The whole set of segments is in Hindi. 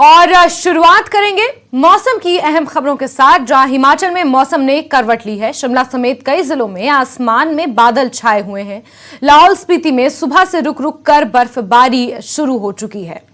और शुरुआत करेंगे मौसम की अहम खबरों के साथ, जहां हिमाचल में मौसम ने करवट ली है। शिमला समेत कई जिलों में आसमान में बादल छाए हुए हैं। लाहौल स्पीति में सुबह से रुक रुक कर बर्फबारी शुरू हो चुकी है।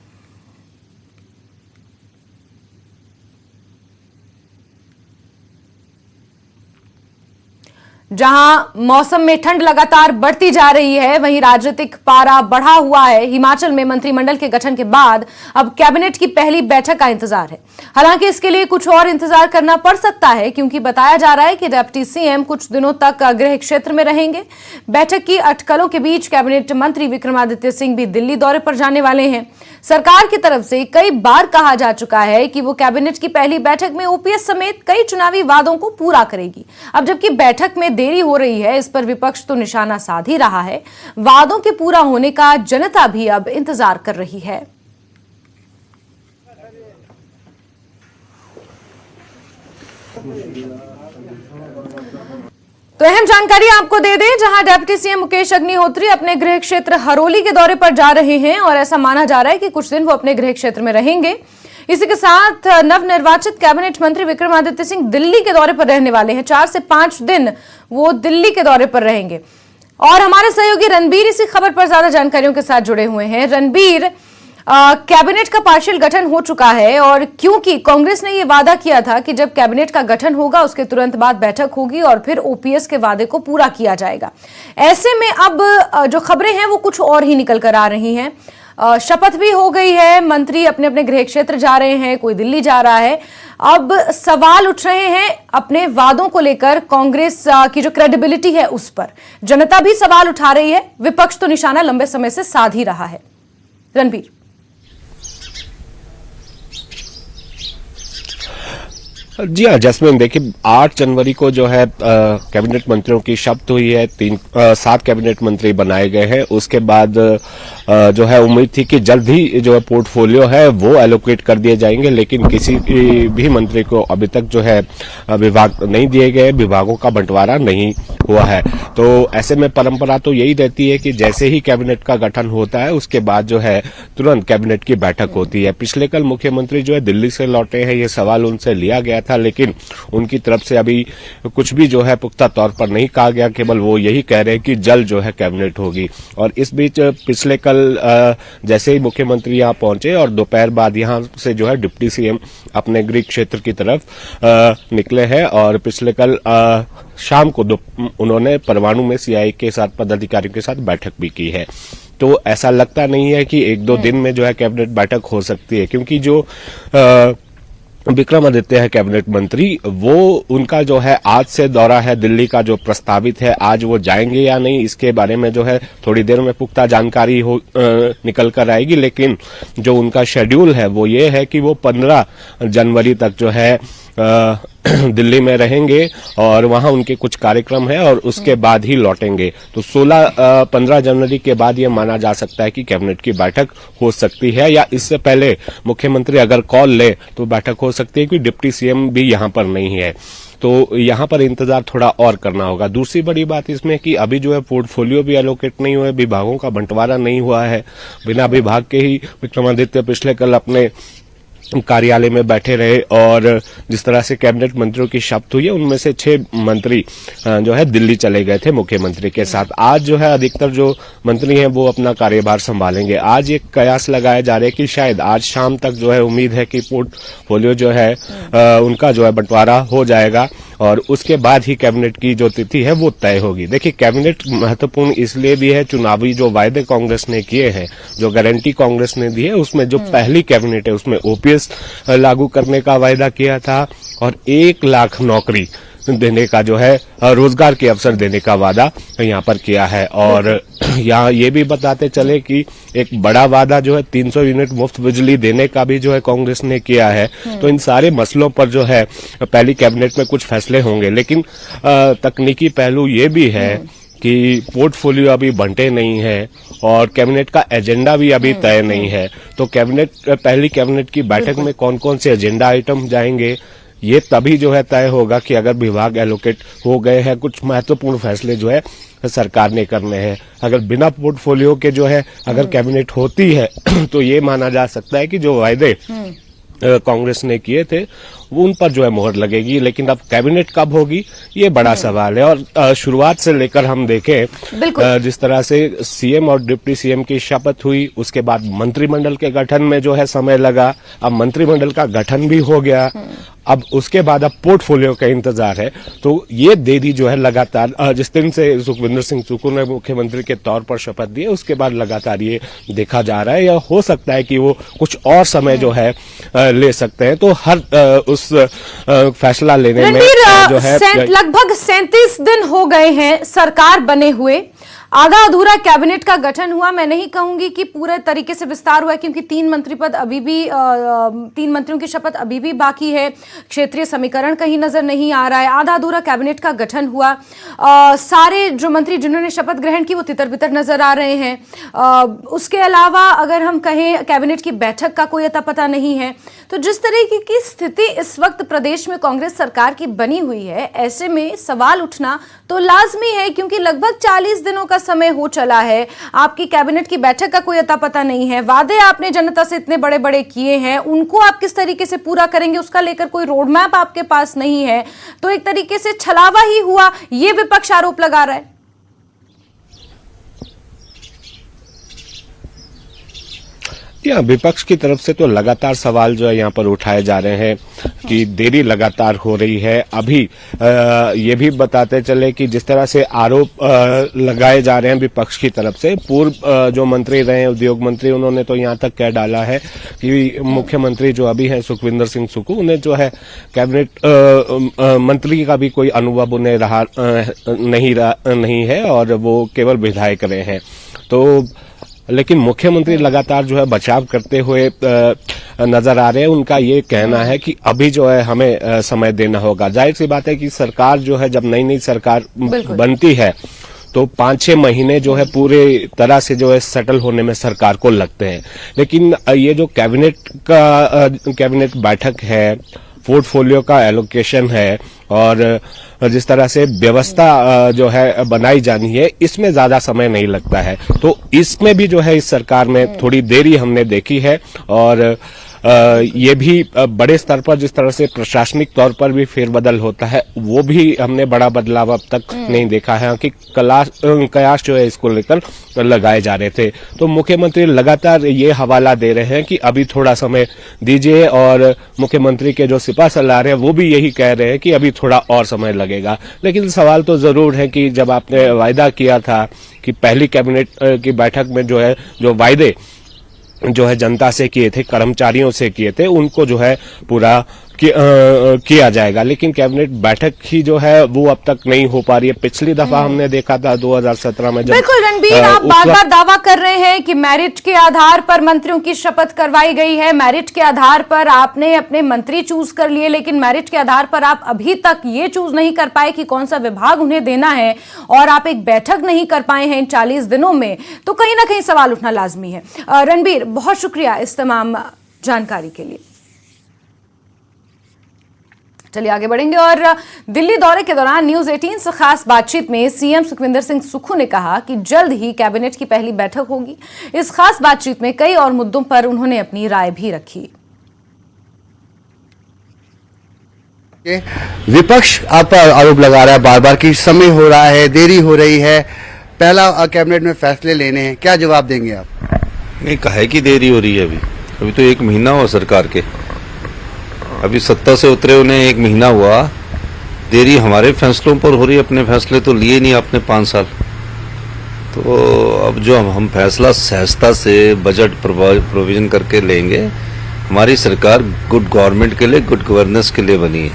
जहां मौसम में ठंड लगातार बढ़ती जा रही है, वहीं राजनीतिक पारा बढ़ा हुआ है। हिमाचल में मंत्रिमंडल के गठन के बाद अब कैबिनेट की पहली बैठक का इंतजार है। हालांकि इसके लिए कुछ और इंतजार करना पड़ सकता है, क्योंकि बताया जा रहा है कि डिप्टी सीएम कुछ दिनों तक गृह क्षेत्र में रहेंगे। बैठक की अटकलों के बीच कैबिनेट मंत्री विक्रमादित्य सिंह भी दिल्ली दौरे पर जाने वाले हैं। सरकार की तरफ से कई बार कहा जा चुका है कि वो कैबिनेट की पहली बैठक में ओपीएस समेत कई चुनावी वादों को पूरा करेगी। अब जबकि बैठक में देरी हो रही है, इस पर विपक्ष तो निशाना साध ही रहा है। वादों के पूरा होने का जनता भी अब इंतजार कर रही है। तो अहम जानकारी आपको दे दें, जहां डिप्टी सीएम मुकेश अग्निहोत्री अपने गृह क्षेत्र हरोली के दौरे पर जा रहे हैं और ऐसा माना जा रहा है कि कुछ दिन वो अपने गृह क्षेत्र में रहेंगे। इसी के साथ नवनिर्वाचित कैबिनेट मंत्री विक्रमादित्य सिंह दिल्ली के दौरे पर रहने वाले हैं। 4 से 5 दिन वो दिल्ली के दौरे पर रहेंगे। और हमारे सहयोगी रणबीर इसी खबर पर ज्यादा जानकारियों के साथ जुड़े हुए हैं। रणबीर, कैबिनेट का पार्शियल गठन हो चुका है, और क्योंकि कांग्रेस ने यह वादा किया था कि जब कैबिनेट का गठन होगा उसके तुरंत बाद बैठक होगी और फिर ओपीएस के वादे को पूरा किया जाएगा, ऐसे में अब जो खबरें हैं वो कुछ और ही निकल कर आ रही हैं। शपथ भी हो गई है, मंत्री अपने अपने गृह क्षेत्र जा रहे हैं, कोई दिल्ली जा रहा है। अब सवाल उठ रहे हैं अपने वादों को लेकर, कांग्रेस की जो क्रेडिबिलिटी है उस पर जनता भी सवाल उठा रही है। विपक्ष तो निशाना लंबे समय से साध ही रहा है। रणबीर, जी हाँ जैस्मिन, देखिए 8 जनवरी को जो है कैबिनेट मंत्रियों की शपथ हुई है। 7 कैबिनेट मंत्री बनाए गए हैं। उसके बाद जो है उम्मीद थी कि जल्द ही जो है पोर्टफोलियो है वो एलोकेट कर दिए जाएंगे, लेकिन किसी भी मंत्री को अभी तक जो है विभाग नहीं दिए गए, विभागों का बंटवारा नहीं हुआ है। तो ऐसे में परंपरा तो यही रहती है कि जैसे ही कैबिनेट का गठन होता है उसके बाद जो है तुरंत कैबिनेट की बैठक होती है। पिछले कल मुख्यमंत्री जो है दिल्ली से लौटे हैं, ये सवाल उनसे लिया गया था, लेकिन उनकी तरफ से अभी कुछ भी जो है पुख्ता तौर पर नहीं कहा गया। केवल वो यही कह रहे हैं कि जल्द जो है कैबिनेट होगी। और इस बीच पिछले कल जैसे ही मुख्यमंत्री यहां पहुंचे और दोपहर बाद यहां से जो है डिप्टी सीएम अपने गृह क्षेत्र की तरफ निकले हैं, और पिछले कल शाम को उन्होंने परवाणु में सीआई के साथ पदाधिकारियों के साथ बैठक भी की है। तो ऐसा लगता नहीं है कि 1-2 दिन में जो है कैबिनेट बैठक हो सकती है, क्योंकि जो विक्रमादित्य है कैबिनेट मंत्री, वो उनका जो है आज से दौरा है दिल्ली का जो प्रस्तावित है, आज वो जाएंगे या नहीं इसके बारे में जो है थोड़ी देर में पुख्ता जानकारी निकल कर आएगी। लेकिन जो उनका शेड्यूल है वो ये है कि वो 15 जनवरी तक जो है दिल्ली में रहेंगे और वहां उनके कुछ कार्यक्रम है और उसके बाद ही लौटेंगे। तो 15 जनवरी के बाद ये माना जा सकता है कि कैबिनेट की बैठक हो सकती है, या इससे पहले मुख्यमंत्री अगर कॉल ले तो बैठक हो सकती है, क्योंकि डिप्टी सीएम भी यहां पर नहीं है। तो यहां पर इंतजार थोड़ा और करना होगा। दूसरी बड़ी बात इसमें कि अभी जो है पोर्टफोलियो भी एलोकेट नहीं हुआ है, विभागों का बंटवारा नहीं हुआ है। बिना विभाग के ही विक्रमादित्य पिछले कल अपने कार्यालय में बैठे रहे, और जिस तरह से कैबिनेट मंत्रियों की शपथ हुई है उनमें से 6 मंत्री जो है दिल्ली चले गए थे मुख्यमंत्री के साथ। आज जो है अधिकतर जो मंत्री हैं वो अपना कार्यभार संभालेंगे। आज एक कयास लगाया जा रहा है कि शायद आज शाम तक जो है उम्मीद है कि पोर्टफोलियो जो है उनका जो है बंटवारा हो जाएगा, और उसके बाद ही कैबिनेट की जो तिथि है वो तय होगी। देखिए कैबिनेट महत्वपूर्ण इसलिए भी है, चुनावी जो वायदे कांग्रेस ने किए हैं, जो गारंटी कांग्रेस ने दी है, उसमें जो पहली कैबिनेट है उसमें ओपीएस लागू करने का वायदा किया था, और 1 लाख नौकरी देने का जो है रोजगार के अवसर देने का वादा यहाँ पर किया है। और यहाँ ये भी बताते चले कि एक बड़ा वादा जो है 300 यूनिट मुफ्त बिजली देने का भी जो है कांग्रेस ने किया है। तो इन सारे मसलों पर जो है पहली कैबिनेट में कुछ फैसले होंगे, लेकिन तकनीकी पहलू ये भी है कि पोर्टफोलियो अभी बंटे नहीं है और कैबिनेट का एजेंडा भी अभी तय नहीं है। तो पहली कैबिनेट की बैठक में कौन कौन से एजेंडा आइटम जाएंगे ये तभी जो है तय होगा कि अगर विभाग एलोकेट हो गए हैं, कुछ महत्वपूर्ण फैसले जो है सरकार ने करने हैं। अगर बिना पोर्टफोलियो के जो है अगर कैबिनेट होती है तो ये माना जा सकता है कि जो वायदे कांग्रेस ने किए थे वो उन पर जो है मोहर लगेगी। लेकिन अब कैबिनेट कब होगी ये बड़ा सवाल है। और शुरुआत से लेकर हम देखें जिस तरह से सीएम और डिप्टी सीएम की शपथ हुई, उसके बाद मंत्रिमंडल के गठन में जो है समय लगा, अब मंत्रिमंडल का गठन भी हो गया, अब उसके बाद अब पोर्टफोलियो का इंतजार है। तो ये देरी जो है लगातार जिस दिन से सुखविंदर सिंह सुक्खू ने मुख्यमंत्री के तौर पर शपथ दी है उसके बाद लगातार ये देखा जा रहा है, या हो सकता है कि वो कुछ और समय जो है ले सकते हैं। तो हर उस फैसला लेने में जो है लगभग 37 दिन हो गए हैं सरकार बने हुए, आधा अधूरा कैबिनेट का गठन हुआ। मैं नहीं कहूंगी कि पूरे तरीके से विस्तार हुआ क्योंकि 3 मंत्री पद अभी भी 3 मंत्रियों की शपथ अभी भी बाकी है, क्षेत्रीय समीकरण कहीं नजर नहीं आ रहा है, आधा अधूरा कैबिनेट का गठन हुआ। सारे जो मंत्री जिन्होंने शपथ ग्रहण की वो तितर बितर नजर आ रहे हैं। उसके अलावा अगर हम कहें कैबिनेट की बैठक का कोई अता पता नहीं है। तो जिस तरीके की स्थिति इस वक्त प्रदेश में कांग्रेस सरकार की बनी हुई है, ऐसे में सवाल उठना तो लाजमी है क्योंकि लगभग 40 दिनों का समय हो चला है, आपकी कैबिनेट की बैठक का कोई अता पता नहीं है, वादे आपने जनता से इतने बड़े बड़े किए हैं, उनको आप किस तरीके से पूरा करेंगे उसका लेकर कोई रोड मैप आपके पास नहीं है। तो एक तरीके से छलावा ही हुआ, ये विपक्ष आरोप लगा रहा है। या विपक्ष की तरफ से तो लगातार सवाल जो है यहाँ पर उठाए जा रहे हैं कि देरी लगातार हो रही है। अभी ये भी बताते चले कि जिस तरह से आरोप लगाए जा रहे हैं विपक्ष की तरफ से, पूर्व जो मंत्री रहे हैं उद्योग मंत्री, उन्होंने तो यहाँ तक कह डाला है कि मुख्यमंत्री जो अभी है सुखविंदर सिंह सुक्खू, उन्हें जो है कैबिनेट मंत्री का भी कोई अनुभव उन्हें रहा नहीं है और वो केवल विधायक रहे हैं। तो लेकिन मुख्यमंत्री लगातार जो है बचाव करते हुए नजर आ रहे हैं। उनका ये कहना है कि अभी जो है हमें समय देना होगा। जाहिर सी बात है कि सरकार जो है जब नई नई सरकार बनती है तो 5-6 महीने जो है पूरे तरह से जो है सेटल होने में सरकार को लगते हैं। लेकिन ये जो कैबिनेट बैठक है, पोर्टफोलियो का एलोकेशन है और जिस तरह से व्यवस्था जो है बनाई जानी है, इसमें ज्यादा समय नहीं लगता है। तो इसमें भी जो है इस सरकार में थोड़ी देरी हमने देखी है और ये भी बड़े स्तर पर जिस तरह से प्रशासनिक तौर पर भी फेरबदल होता है वो भी हमने बड़ा बदलाव अब तक नहीं देखा है कि कयास जो है इसको लेकर लगाए जा रहे थे। तो मुख्यमंत्री लगातार ये हवाला दे रहे हैं कि अभी थोड़ा समय दीजिए और मुख्यमंत्री के जो सिपा सलार हैं वो भी यही कह रहे हैं कि अभी थोड़ा और समय लगेगा। लेकिन सवाल तो जरूर है कि जब आपने वायदा किया था कि पहली कैबिनेट की बैठक में जो है जो वायदे जो है जनता से किए थे, कर्मचारियों से किए थे, उनको जो है पूरा किया जाएगा, लेकिन कैबिनेट बैठक ही जो है वो अब तक नहीं हो पा रही है। पिछली दफा हमने देखा था 2017 में जब बिल्कुल रणबीर, आप बार बार दावा कर रहे हैं कि मेरिट के आधार पर मंत्रियों की शपथ करवाई गई है, मेरिट के आधार पर आपने अपने मंत्री चूज कर लिए, लेकिन मेरिट के आधार पर आप अभी तक ये चूज नहीं कर पाए कि कौन सा विभाग उन्हें देना है और आप एक बैठक नहीं कर पाए हैं इन 40 दिनों में। तो कहीं ना कहीं सवाल उठना लाजमी है। रणबीर, बहुत शुक्रिया इस तमाम जानकारी के लिए। चलिए आगे बढ़ेंगे और दिल्ली दौरे के दौरान न्यूज 18 से खास बातचीत में सीएम सुखविंदर सिंह सुक्खू ने कहा कि जल्द ही कैबिनेट की पहली बैठक होगी। इस खास बातचीत में कई और मुद्दों पर उन्होंने अपनी राय भी रखी। विपक्ष आप पर आरोप लगा रहा है बार बार कि समय हो रहा है, देरी हो रही है, पहला कैबिनेट में फैसले लेने हैं, क्या जवाब देंगे आप? नहीं, काहे की देरी हो रही है? अभी तो 1 महीना हुआ सरकार के, अभी सत्ता से उतरे उन्हें 1 महीना हुआ। देरी हमारे फैसलों पर हो रही है, अपने फैसले तो लिए नहीं आपने 5 साल। तो अब जो हम फैसला सहजता से बजट प्रोविजन करके लेंगे, हमारी सरकार गुड गवर्नमेंट के लिए, गुड गवर्नेंस के लिए बनी है।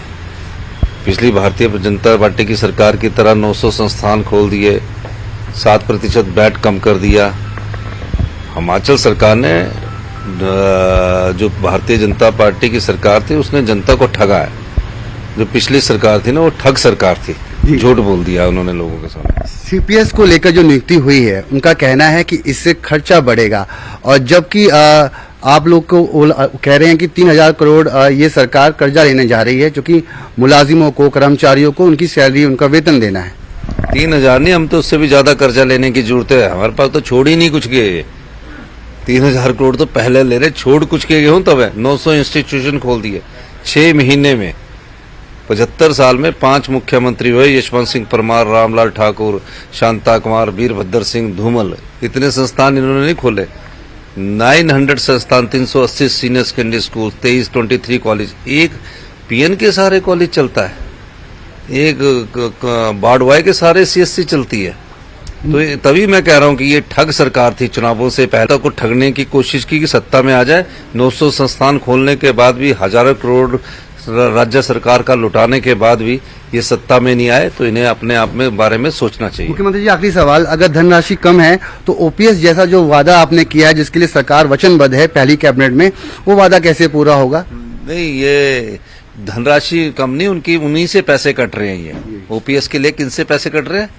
पिछली भारतीय जनता पार्टी की सरकार की तरह 900 संस्थान खोल दिए, 7% वैट कम कर दिया। हिमाचल सरकार ने, जो भारतीय जनता पार्टी की सरकार थी, उसने जनता को ठगा है। जो पिछली सरकार थी ना, वो ठग सरकार थी, झूठ बोल दिया उन्होंने लोगों के सामने। सीपीएस को लेकर जो नियुक्ति हुई है, उनका कहना है कि इससे खर्चा बढ़ेगा, और जबकि आप लोग को कह रहे हैं कि 3000 करोड़ ये सरकार कर्जा लेने जा रही है, जो कि मुलाजिमों को, कर्मचारियों को उनकी सैलरी, उनका वेतन देना है। 3000 नहीं, हम तो उससे भी ज्यादा कर्जा लेने की जरूरत है। हमारे पास तो छोड़ ही नहीं कुछ के। 3,000 करोड़ तो पहले ले रहे, छोड़ कुछ के गए हूं तब है। 900 इंस्टीट्यूशन खोल दिए 6 महीने में। 75 साल में 5 मुख्यमंत्री हुए, यशवंत सिंह परमार, रामलाल ठाकुर, शांता कुमार, वीरभद्र सिंह धूमल। इतने संस्थान इन्होंने नहीं खोले। 900 संस्थान, 380 सीनियर सेकेंडरी स्कूल, 23 कॉलेज। एक पीएन के सारे कॉलेज चलता है, एक बाड़वाई के सारे सीएससी चलती है। तो तभी मैं कह रहा हूं कि ये ठग सरकार थी। चुनावों से पहले को ठगने की कोशिश की कि सत्ता में आ जाए। 900 संस्थान खोलने के बाद भी, हजारों करोड़ राज्य सरकार का लुटाने के बाद भी ये सत्ता में नहीं आए, तो इन्हें अपने आप में बारे में सोचना चाहिए। मुख्यमंत्री जी, आखिरी सवाल, अगर धनराशि कम है तो ओपीएस जैसा जो वादा आपने किया है, जिसके लिए सरकार वचनबद्ध है पहली कैबिनेट में, वो वादा कैसे पूरा होगा? नहीं, ये धनराशि कम नहीं, उनकी उन्हीं से पैसे कट रहे हैं। ये ओपीएस के लिए किनसे पैसे कट रहे हैं?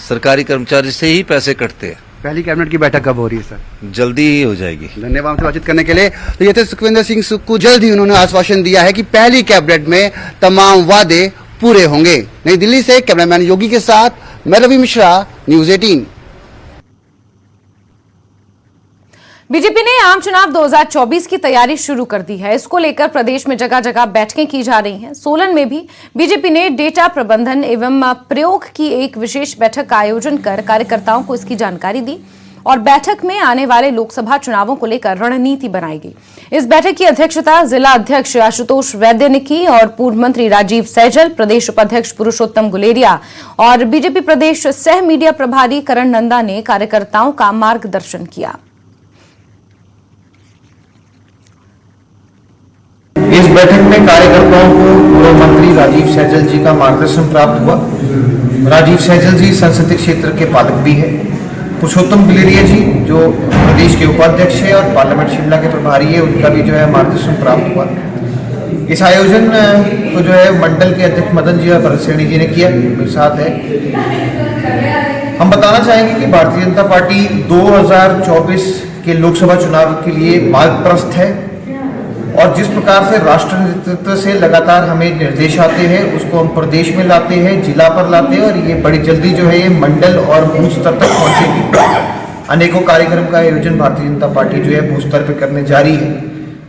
सरकारी कर्मचारी से ही पैसे कटते हैं। पहली कैबिनेट की बैठक कब हो रही है सर? जल्दी ही हो जाएगी। धन्यवाद हमसे बातचीत करने के लिए। तो ये थे सुखविंदर सिंह सुक्खू। जल्द ही उन्होंने आश्वासन दिया है कि पहली कैबिनेट में तमाम वादे पूरे होंगे। नई दिल्ली से कैमरामैन योगी के साथ मैं रवि मिश्रा, न्यूज 18। बीजेपी ने आम चुनाव 2024 की तैयारी शुरू कर दी है। इसको लेकर प्रदेश में जगह जगह बैठकें की जा रही हैं। सोलन में भी बीजेपी ने डेटा प्रबंधन एवं प्रयोग की एक विशेष बैठक का आयोजन कर कार्यकर्ताओं को इसकी जानकारी दी और बैठक में आने वाले लोकसभा चुनावों को लेकर रणनीति बनाई गई। इस बैठक की अध्यक्षता जिला अध्यक्ष आशुतोष वैद्य ने की और पूर्व मंत्री राजीव सैजल, प्रदेश उपाध्यक्ष पुरुषोत्तम गुलेरिया और बीजेपी प्रदेश सह मीडिया प्रभारी करण नंदा ने कार्यकर्ताओं का मार्गदर्शन किया। इस बैठक में कार्यकर्ताओं को पूर्व मंत्री राजीव सैजल जी का मार्गदर्शन प्राप्त हुआ। राजीव सैजल जी संसदीय क्षेत्र के पालक भी हैं। पुरुषोत्तम गुलेरिया जी जो प्रदेश के उपाध्यक्ष है और पार्लियामेंट शिमला के प्रभारी है, उनका भी जो है मार्गदर्शन प्राप्त हुआ। इस आयोजन को जो है मंडल के अध्यक्ष मदन जी और भरत सैनी जी ने किया, मेरे साथ है। हम बताना चाहेंगे कि भारतीय जनता पार्टी 2024 के लोकसभा चुनाव के लिए मार्गप्रस्थ है और जिस प्रकार से राष्ट्र नेतृत्व से लगातार हमें निर्देश आते हैं, उसको हम प्रदेश में लाते हैं, जिला पर लाते हैं और ये बड़ी जल्दी जो है ये मंडल और बूथ स्तर तक पहुंचेगी। अनेकों कार्यक्रम का आयोजन भारतीय जनता पार्टी जो है बूथ स्तर पर करने जा रही है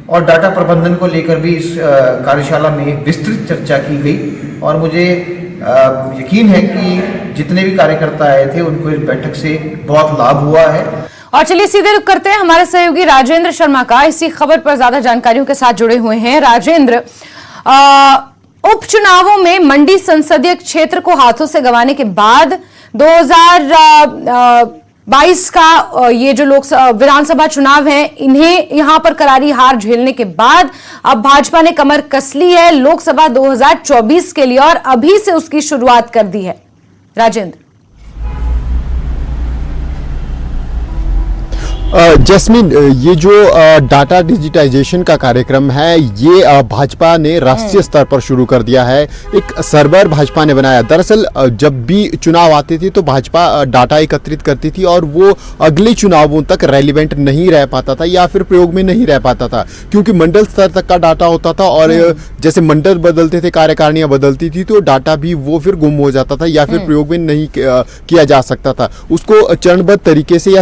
और डाटा प्रबंधन को लेकर भी इस कार्यशाला में विस्तृत चर्चा की गई और मुझे यकीन है कि जितने भी कार्यकर्ता आए थे उनको इस बैठक से बहुत लाभ हुआ है। और चलिए सीधे रुक करते हैं हमारे सहयोगी राजेंद्र शर्मा का। इसी खबर पर ज्यादा जानकारियों के साथ जुड़े हुए हैं। राजेंद्र, उपचुनावों में मंडी संसदीय क्षेत्र को हाथों से गंवाने के बाद 2022 का ये जो विधानसभा चुनाव है, इन्हें यहां पर करारी हार झेलने के बाद अब भाजपा ने कमर कस ली है लोकसभा 2024 के लिए और अभी से उसकी शुरुआत कर दी है। राजेंद्र, जैस्मिन, ये जो डाटा डिजिटाइजेशन का कार्यक्रम है, ये भाजपा ने राष्ट्रीय स्तर पर शुरू कर दिया है। एक सर्वर भाजपा ने बनाया। दरअसल जब भी चुनाव आते थे तो भाजपा डाटा एकत्रित करती थी और वो अगले चुनावों तक रेलिवेंट नहीं रह पाता था या फिर प्रयोग में नहीं रह पाता था, क्योंकि मंडल स्तर तक का डाटा होता था और जैसे मंडल बदलते थे, कार्यकारिणियां बदलती थी, तो डाटा भी वो फिर गुम हो जाता था या फिर प्रयोग में नहीं किया जा सकता था। उसको चरणबद्ध तरीके से या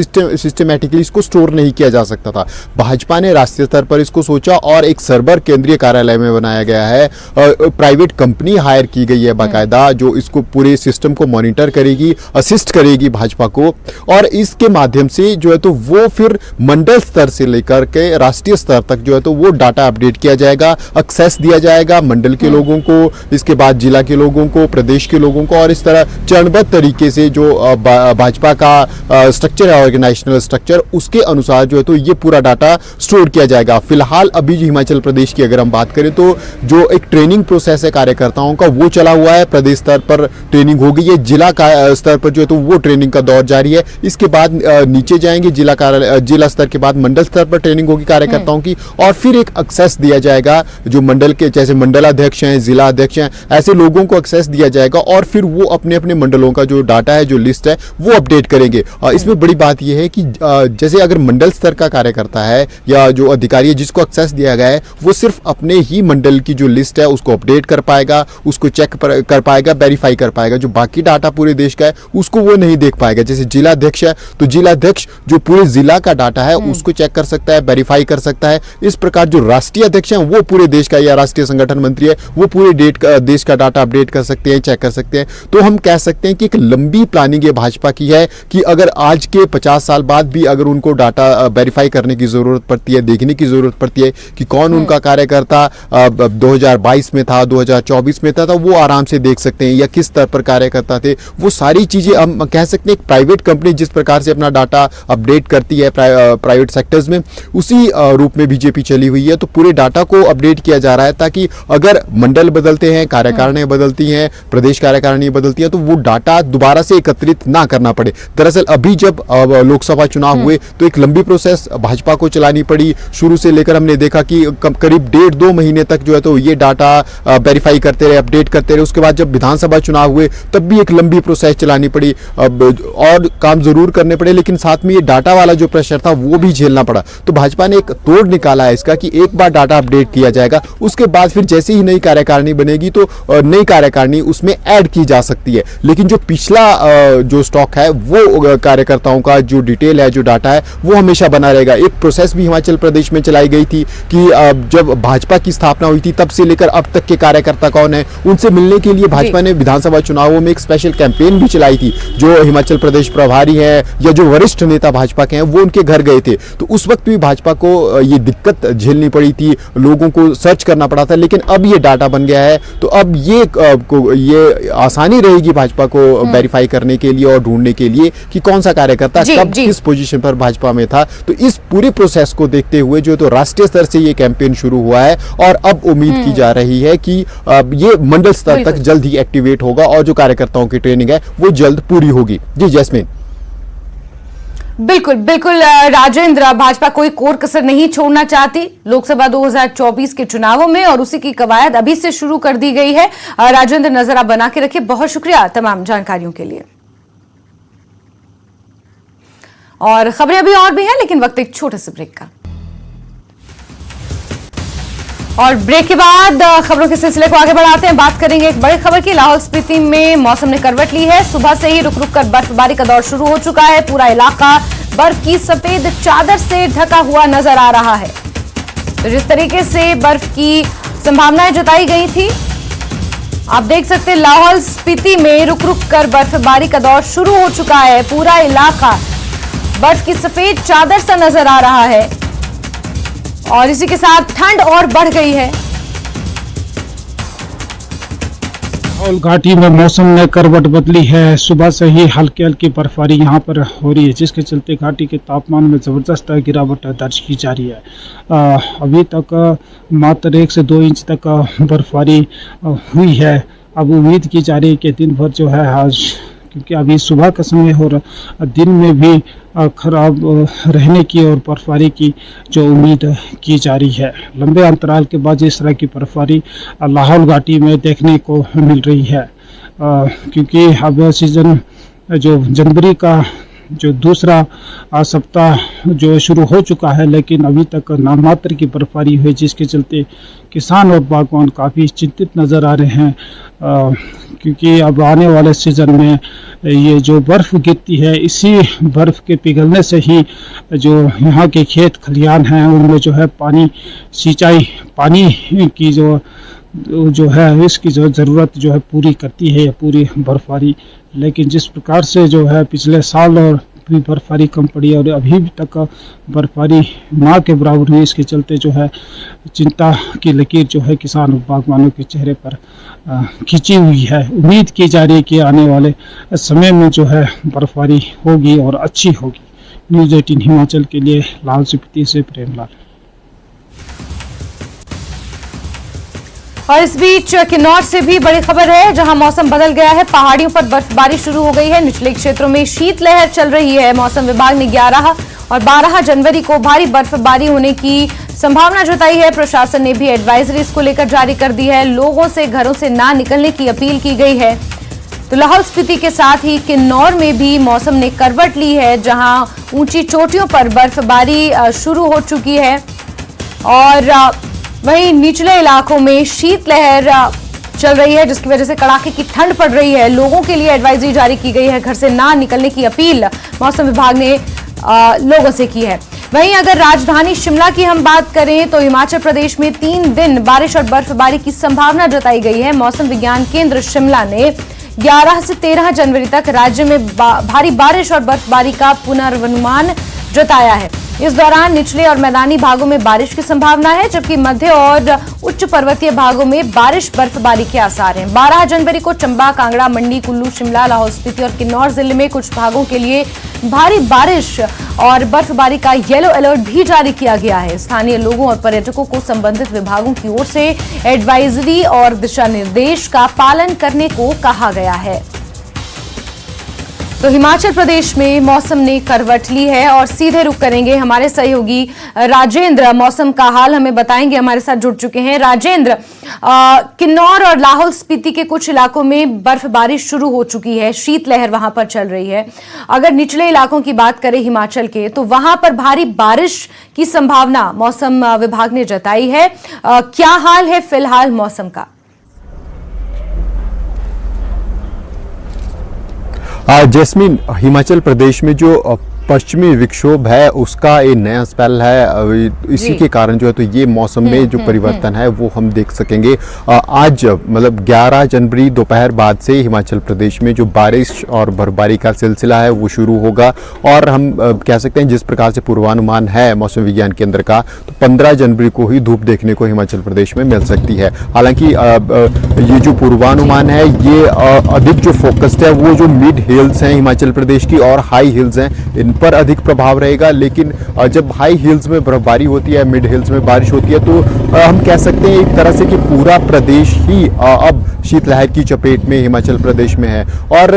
सिस्टमैटिकली इसको स्टोर नहीं किया जा सकता था। भाजपा ने राष्ट्रीय स्तर पर इसको सोचा और एक सर्वर केंद्रीय कार्यालय में बनाया गया है। प्राइवेट कंपनी हायर की गई है बाकायदा, जो इसको पूरे सिस्टम को मॉनिटर करेगी, असिस्ट करेगी भाजपा को और इसके माध्यम से जो है तो वो फिर मंडल स्तर से लेकर के राष्ट्रीय स्तर तक जो है तो वो डाटा अपडेट किया जाएगा, एक्सेस दिया जाएगा मंडल के लोगों को, इसके बाद जिला के लोगों को, प्रदेश के लोगों को और इस तरह चरणबद्ध तरीके से जो भाजपा का स्ट्रक्चर है, ऑर्गेनाइजेशनल स्ट्रक्चर, उसके अनुसार जो है तो ये पूरा डाटा स्टोर किया जाएगा। फिलहाल अभी जो हिमाचल प्रदेश की अगर हम बात करें तो जो एक ट्रेनिंग प्रोसेस है कार्यकर्ताओं का वो चला हुआ है। प्रदेश स्तर पर ट्रेनिंग हो गई है, जिला स्तर पर जो है तो वो ट्रेनिंग का दौर जारी है। इसके बाद नीचे जाएंगे जिला स्तर के बाद मंडल स्तर पर ट्रेनिंग होगी कार्यकर्ताओं की और फिर एक एक्सेस दिया जाएगा जो मंडल के जैसे मंडल अध्यक्ष हैं, जिला अध्यक्ष हैं, ऐसे लोगों को एक्सेस दिया जाएगा और फिर वो अपने अपने मंडलों का जो डाटा है, जो लिस्ट है, वो अपडेट करेंगे। इसमें बड़ी बात बात यह है कि जैसे अगर मंडल स्तर का कार्यकर्ता है या जो अधिकारी है जिसको एक्सेस दिया गया है, वो सिर्फ अपने ही मंडल की जो लिस्ट है उसको अपडेट कर पाएगा, उसको चेक कर पाएगा, वेरीफाई कर पाएगा। जो बाकी डाटा पूरे देश का है उसको वो नहीं देख पाएगा। जैसे जिलाध्यक्ष है तो जिलाध्यक्ष जो पूरे जिला का डाटा है उसको चेक कर सकता है, वेरीफाई कर सकता है। इस प्रकार जो राष्ट्रीय अध्यक्ष हैं वो पूरे देश का, या राष्ट्रीय संगठन मंत्री है वो पूरे देश का डाटा अपडेट कर सकते हैं, चेक कर सकते हैं। तो हम कह सकते हैं कि एक लंबी प्लानिंग ये भाजपा की है कि अगर आज के 50 साल बाद भी अगर उनको डाटा वेरीफाई करने की जरूरत पड़ती है, देखने की जरूरत पड़ती है कि कौन उनका कार्यकर्ता 2022 में था, 2024 में था, तो वो आराम से देख सकते हैं, या किस स्तर पर कार्यकर्ता थे। वो सारी चीजें हम कह सकते हैं एक प्राइवेट कंपनी जिस प्रकार से अपना डाटा अपडेट करती है प्राइवेट सेक्टर्स में, उसी रूप में बीजेपी चली हुई है। तो पूरे डाटा को अपडेट किया जा रहा है ताकि अगर मंडल बदलते हैं, कार्यकारिणी बदलती हैं, प्रदेश कार्यकारिणी बदलती है, तो वो डाटा दोबारा से एकत्रित ना करना पड़े। दरअसल अभी जब लोकसभा चुनाव हुए तो एक लंबी प्रोसेस भाजपा को चलानी पड़ी। शुरू से लेकर हमने देखा कि करीब 1.5-2 महीने तक जो है तो ये डाटा वेरीफाई करते रहे, अपडेट करते रहे। उसके बाद जब विधानसभा चुनाव हुए तब भी एक लंबी प्रोसेस चलानी पड़ी, और काम जरूर करने पड़े, लेकिन साथ में ये डाटा वाला जो प्रेशर था वो भी झेलना पड़ा। तो भाजपा ने एक तोड़ निकाला है इसका कि एक बार डाटा अपडेट किया जाएगा, उसके बाद फिर जैसे ही नई कार्यकारिणी बनेगी तो नई कार्यकारिणी उसमें ऐड की जा सकती है। लेकिन जो पिछला जो स्टॉक है वो कार्यकर्ताओं का जो डिटेल है, जो डाटा है, वो हमेशा बना रहेगा। एक प्रोसेस भी हिमाचल प्रदेश में चलाई गई थी कि जब भाजपा की स्थापना हुई थी तब से लेकर अब तक के कार्यकर्ता कौन है, उनसे मिलने के लिए भाजपा ने विधानसभा चुनावों में एक स्पेशल कैंपेन भी चलाई थी। जो हिमाचल प्रदेश प्रभारी है या जो वरिष्ठ नेता भाजपा के हैं वो उनके घर गए थे। तो उस वक्त भी भाजपा को ये दिक्कत झेलनी पड़ी थी, लोगों को सर्च करना पड़ा था। लेकिन अब ये डाटा बन गया है तो अब ये आसानी रहेगी भाजपा को वेरीफाई करने के लिए और ढूंढने के लिए कि कौन सा कार्यकर्ता कब किस पोजीशन पर भाजपा में था। तो इस पूरे प्रोसेस को देखते हुए जो तो राष्ट्रीय स्तर से ये कैंपेन शुरू हुआ है और अब उम्मीद की जा रही है कि ये मंडल स्तर तक जल्द ही एक्टिवेट होगा और जो कार्यकर्ताओं की ट्रेनिंग है वो जल्द पूरी होगी। जी जैस्मिन। बिल्कुल बिल्कुल राजेंद्र, भाजपा कोई कोर कसर नहीं छोड़ना चाहती लोकसभा 2024 के चुनावों में, और उसी की कवायद अभी से शुरू कर दी गई है। राजेंद्र, नजर आप बना के रखिए। बहुत शुक्रिया तमाम जानकारियों के लिए। और खबरें अभी और भी हैं, लेकिन वक्त एक छोटे से ब्रेक का। और ब्रेक के बाद खबरों के सिलसिले को आगे बढ़ाते हैं। बात करेंगे एक बड़ी खबर की। लाहौल स्पीति में मौसम ने करवट ली है। सुबह से ही रुक रुक कर बर्फबारी का दौर शुरू हो चुका है। पूरा इलाका बर्फ की सफेद चादर से ढका हुआ नजर आ रहा है। तो जिस तरीके से बर्फ की संभावनाएं जताई गई थी, आप देख सकते हैं लाहौल स्पीति में रुक रुक कर बर्फबारी का दौर शुरू हो चुका है। पूरा इलाका बर्फ की सफेद चादर सा नजर आ रहा है और इसी के साथ ठंड और बढ़ गई है। लाहौल घाटी में मौसम ने करवट बदली है। सुबह से ही हल्की हल्की बर्फबारी यहां पर हो रही है, जिसके चलते घाटी के तापमान में ज़बरदस्त गिरावट दर्ज की जा रही है। अभी तक मात्र 1 से 2 इंच तक बर्फबारी हुई है। अब उम्मीद की जा रही है कि दिन भर जो है आज, क्योंकि अभी सुबह का समय और दिन में भी खराब रहने की और बर्फबारी की जो उम्मीद की जा रही है। लंबे अंतराल के बाद इस तरह की बर्फबारी लाहौल घाटी में देखने को मिल रही है, क्योंकि अब सीजन जो जनवरी का जो दूसरा सप्ताह जो शुरू हो चुका है, लेकिन अभी तक नामात्र की बर्फबारी हुई, जिसके चलते किसान और बागवान काफ़ी चिंतित नज़र आ रहे हैं, क्योंकि अब आने वाले सीज़न में ये जो बर्फ़ गिरती है, इसी बर्फ़ के पिघलने से ही जो यहाँ के खेत खलियान हैं उनमें जो है पानी, सिंचाई पानी की जो है इसकी जो ज़रूरत जो है पूरी करती है पूरी बर्फबारी। लेकिन जिस प्रकार से जो है पिछले साल और भी बर्फबारी कम पड़ी और अभी तक बर्फबारी ना के बराबर हुई, इसके चलते जो है चिंता की लकीर जो है किसान और बागवानों के चेहरे पर खींची हुई है। उम्मीद की जा रही है कि आने वाले समय में जो है बर्फबारी होगी और अच्छी होगी। न्यूज़ 18 हिमाचल के लिए लाहौल स्पीति से प्रेमलाल। और इस बीच किन्नौर से भी बड़ी खबर है, जहां मौसम बदल गया है। पहाड़ियों पर बर्फबारी शुरू हो गई है। निचले क्षेत्रों में शीतलहर चल रही है। मौसम विभाग ने 11 और 12 जनवरी को भारी बर्फबारी होने की संभावना जताई है। प्रशासन ने भी एडवाइजरी इसको लेकर जारी कर दी है। लोगों से घरों से ना निकलने की अपील की गई है। तो लाहौल स्पीति के साथ ही किन्नौर में भी मौसम ने करवट ली है, जहां ऊंची चोटियों पर बर्फबारी शुरू हो चुकी है और वहीं निचले इलाकों में शीतलहर चल रही है, जिसकी वजह से कड़ाके की ठंड पड़ रही है। लोगों के लिए एडवाइजरी जारी की गई है, घर से ना निकलने की अपील मौसम विभाग ने लोगों से की है। वहीं अगर राजधानी शिमला की हम बात करें तो हिमाचल प्रदेश में 3 दिन बारिश और बर्फबारी की संभावना जताई गई है। मौसम विज्ञान केंद्र शिमला ने 11 से 13 जनवरी तक राज्य में भारी बारिश और बर्फबारी का पूर्वानुमान जताया है। इस दौरान निचले और मैदानी भागों में बारिश की संभावना है, जबकि मध्य और उच्च पर्वतीय भागों में बारिश बर्फबारी के आसार हैं। 12 जनवरी को चंबा, कांगड़ा, मंडी, कुल्लू, शिमला, लाहौल स्पीति और किन्नौर जिले में कुछ भागों के लिए भारी बारिश और बर्फबारी का येलो अलर्ट भी जारी किया गया है। स्थानीय लोगों और पर्यटकों को संबंधित विभागों की ओर से एडवाइजरी और दिशा निर्देश का पालन करने को कहा गया है। तो हिमाचल प्रदेश में मौसम ने करवट ली है और सीधे रुख करेंगे हमारे सहयोगी राजेंद्र, मौसम का हाल हमें बताएंगे, हमारे साथ जुड़ चुके हैं। राजेंद्र, किन्नौर और लाहौल स्पीति के कुछ इलाकों में बर्फबारी शुरू हो चुकी है, शीतलहर वहां पर चल रही है। अगर निचले इलाकों की बात करें हिमाचल के, तो वहां पर भारी बारिश की संभावना मौसम विभाग ने जताई है। क्या हाल है फिलहाल मौसम का? जैस्मिन, हिमाचल प्रदेश में जो पश्चिमी विक्षोभ है उसका एक नया स्पेल है, इसी के कारण जो है तो ये मौसम में जो परिवर्तन है वो हम देख सकेंगे। आज मतलब 11 जनवरी दोपहर बाद से हिमाचल प्रदेश में जो बारिश और बर्फबारी का सिलसिला है वो शुरू होगा और हम कह सकते हैं जिस प्रकार से पूर्वानुमान है मौसम विज्ञान केंद्र का, तो 15 जनवरी को ही धूप देखने को हिमाचल प्रदेश में मिल सकती है। हालांकि ये जो पूर्वानुमान है ये अधिक जो फोकस्ड है वो जो मिड हिल्स हैं हिमाचल प्रदेश की और हाई हिल्स हैं इन पर अधिक प्रभाव रहेगा। लेकिन जब हाई हिल्स में बर्फबारी होती है, मिड हिल्स में बारिश होती है, तो हम कह सकते हैं एक तरह से कि पूरा प्रदेश ही अब शीतलहर की चपेट में हिमाचल प्रदेश में है। और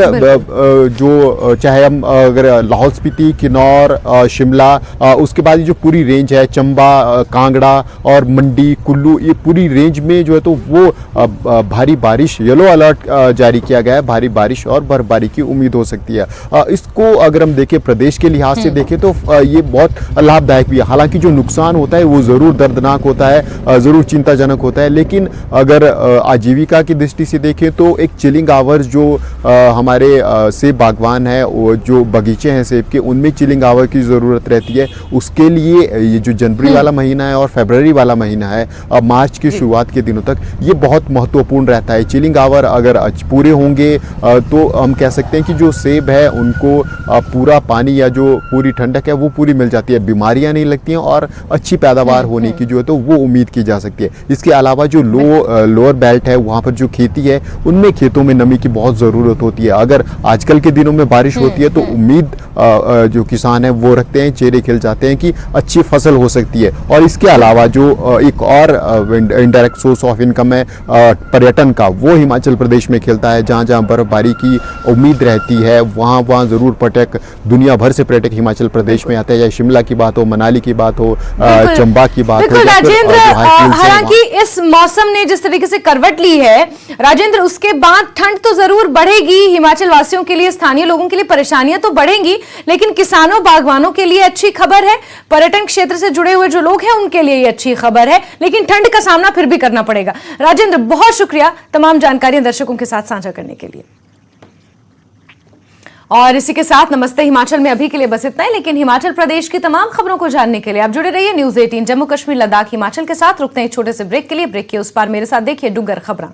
जो चाहे हम अगर लाहौल स्पीति, किन्नौर, शिमला, उसके बाद जो पूरी रेंज है चंबा, कांगड़ा और मंडी, कुल्लू, ये पूरी रेंज में जो है तो वो भारी बारिश, येलो अलर्ट जारी किया गया है। भारी बारिश और बर्फबारी की उम्मीद हो सकती है। इसको अगर हम देखें प्रदेश के लिहाज से देखें तो ये बहुत लाभदायक भी है। हालांकि जो नुकसान होता है वो जरूर दर्दनाक होता है, जरूर चिंताजनक होता है, लेकिन अगर आजीविका की दृष्टि से देखें तो एक चिलिंग आवर्स जो हमारे सेब बागवान है, जो बगीचे हैं सेब के, उनमें चिलिंग आवर की ज़रूरत रहती है। उसके लिए ये जो जनवरी वाला महीना है और फरवरी वाला महीना है, मार्च की शुरुआत के दिनों तक, ये बहुत महत्वपूर्ण रहता है। चिलिंग आवर अगर पूरे होंगे तो हम कह सकते हैं कि जो सेब है उनको पूरा पानी या जो पूरी ठंडक है वो पूरी मिल जाती है, बीमारियां नहीं लगती हैं और अच्छी पैदावार होने की जो है तो वो उम्मीद की जा सकती है। इसके अलावा जो लोअर बेल्ट है वहाँ पर जो खेती है उनमें खेतों में नमी की बहुत ज़रूरत होती है। अगर आजकल के दिनों में बारिश होती है तो उम्मीद जो किसान है वो रखते हैं, चेहरे खिल जाते हैं कि अच्छी फसल हो सकती है। और इसके अलावा जो एक और इनडायरेक्ट सोर्स ऑफ इनकम है पर्यटन का, वो हिमाचल प्रदेश में खिलता है। जहाँ जहाँ बर्फबारी की उम्मीद रहती है वहाँ ज़रूर पर्यटक, दुनिया भर से पर्यटक हिमाचल प्रदेश में आते हैं। या शिमला की बात हो, मनाली की बात हो, चंबा की बात हो। राजेंद्र, हालांकि इस मौसम ने जिस तरीके से करवट ली है राजेंद्र, उसके बाद ठंड तो जरूर बढ़ेगी। हिमाचल वासियों के लिए, स्थानीय लोगों के लिए परेशानियां तो बढ़ेंगी, लेकिन किसानों, बागवानों के लिए अच्छी खबर है। पर्यटन क्षेत्र से जुड़े हुए जो लोग हैं उनके लिए ये अच्छी खबर है, लेकिन ठंड का सामना फिर भी करना पड़ेगा। राजेंद्र, बहुत शुक्रिया तमाम जानकारियां दर्शकों के साथ साझा करने के लिए। और इसी के साथ नमस्ते हिमाचल में अभी के लिए बस इतना ही, लेकिन हिमाचल प्रदेश की तमाम खबरों को जानने के लिए आप जुड़े रहिए न्यूज़ 18 जम्मू कश्मीर लद्दाख हिमाचल के साथ। रुकते हैं एक छोटे से ब्रेक के लिए। ब्रेक के उस पार मेरे साथ देखिए डुग्गर खबरें।